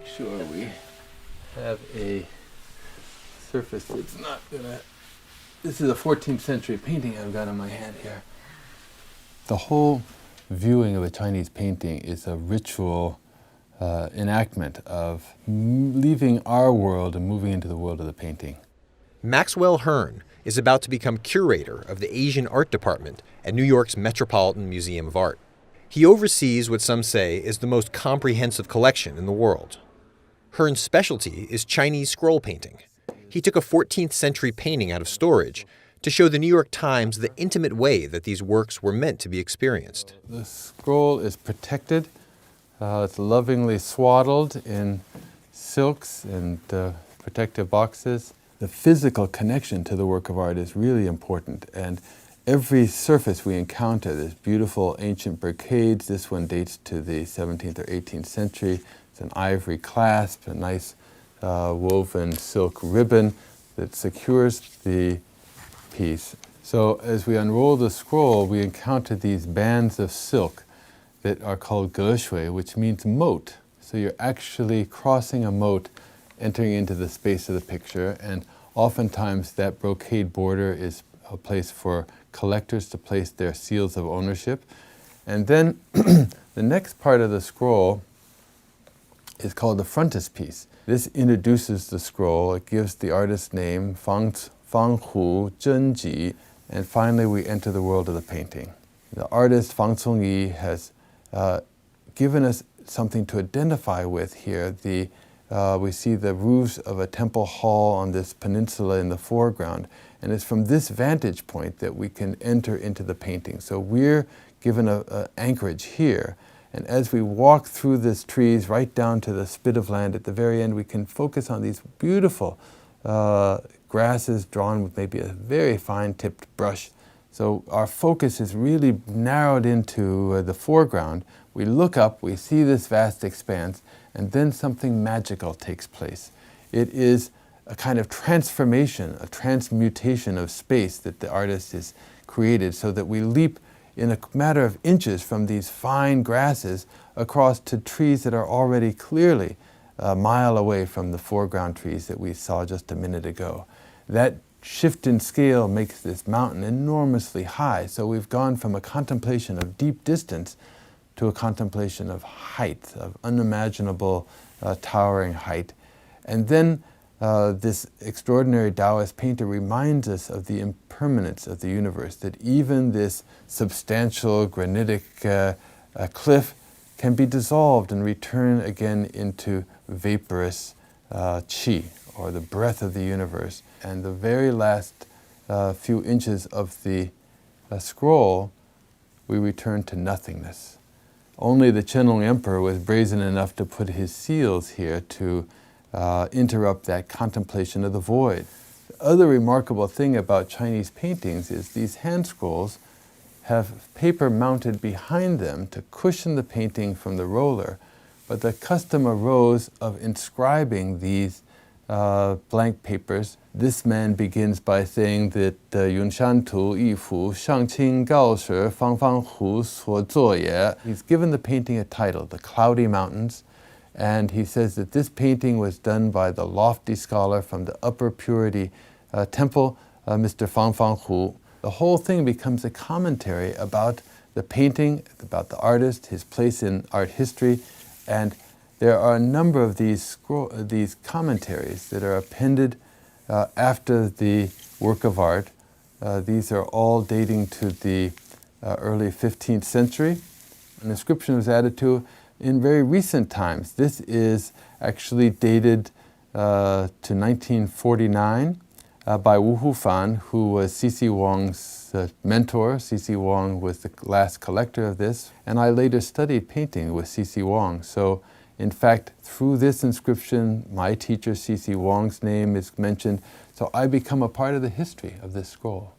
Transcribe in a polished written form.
Sure, we have a surface that's not gonna... This is a 14th century painting I've got in my hand here. The whole viewing of a Chinese painting is a ritual enactment of leaving our world and moving into the world of the painting. Maxwell Hearn is about to become curator of the Asian art department at New York's Metropolitan Museum of Art. He oversees what some say is the most comprehensive collection in the world. Hearn's specialty is Chinese scroll painting. He took a 14th century painting out of storage to show the New York Times the intimate way that these works were meant to be experienced. The scroll is protected. It's lovingly swaddled in silks and protective boxes. The physical connection to the work of art is really important, and every surface we encounter, there's beautiful ancient brocades. This one dates to the 17th or 18th century. It's an ivory clasp, a nice woven silk ribbon that secures the piece. So as we unroll the scroll, we encounter these bands of silk that are called geshui, which means moat. So you're actually crossing a moat, entering into the space of the picture, and oftentimes that brocade border is a place for collectors to place their seals of ownership. And then the next part of the scroll is called the frontispiece. This introduces the scroll. It gives the artist's name, Fang Hu Zhenji, and finally we enter the world of the painting. The artist Fang Congyi has given us something to identify with here. We see the roofs of a temple hall on this peninsula in the foreground, and it's from this vantage point that we can enter into the painting. So we're given an anchorage here, and as we walk through these trees right down to the spit of land at the very end, we can focus on these beautiful grasses drawn with maybe a very fine-tipped brush. So our focus is really narrowed into the foreground. We look up, we see this vast expanse, and then something magical takes place. It is a kind of transformation, a transmutation of space that the artist has created, so that we leap in a matter of inches from these fine grasses across to trees that are already clearly a mile away from the foreground trees that we saw just a minute ago. That shift in scale makes this mountain enormously high, so we've gone from a contemplation of deep distance to a contemplation of height, of unimaginable towering height. And then this extraordinary Taoist painter reminds us of the impermanence of the universe, that even this substantial granitic cliff can be dissolved and return again into vaporous qi, or the breath of the universe. And the very last few inches of the scroll, we return to nothingness. Only the Qianlong Emperor was brazen enough to put his seals here to interrupt that contemplation of the void. The other remarkable thing about Chinese paintings is these hand scrolls have paper mounted behind them to cushion the painting from the roller, but the custom arose of inscribing these blank papers. This man begins by saying that Yunshan tu yi fu shang qing gao shi fang fang hu suo zuo ye. He's given the painting a title, The Cloudy Mountains, and he says that this painting was done by the lofty scholar from the Upper Purity Temple, Mr. Fang Fang Hu. The whole thing becomes a commentary about the painting, about the artist, his place in art history, and there are a number of these commentaries that are appended after the work of art. These are all dating to the early 15th century. An inscription was added to in very recent times. This is actually dated to 1949 by Wu Hufan, who was C.C. Wang's mentor. C.C. Wang was the last collector of this, and I later studied painting with C.C. Wang. So in fact, through this inscription, my teacher C.C. Wang's name is mentioned, so I become a part of the history of this scroll.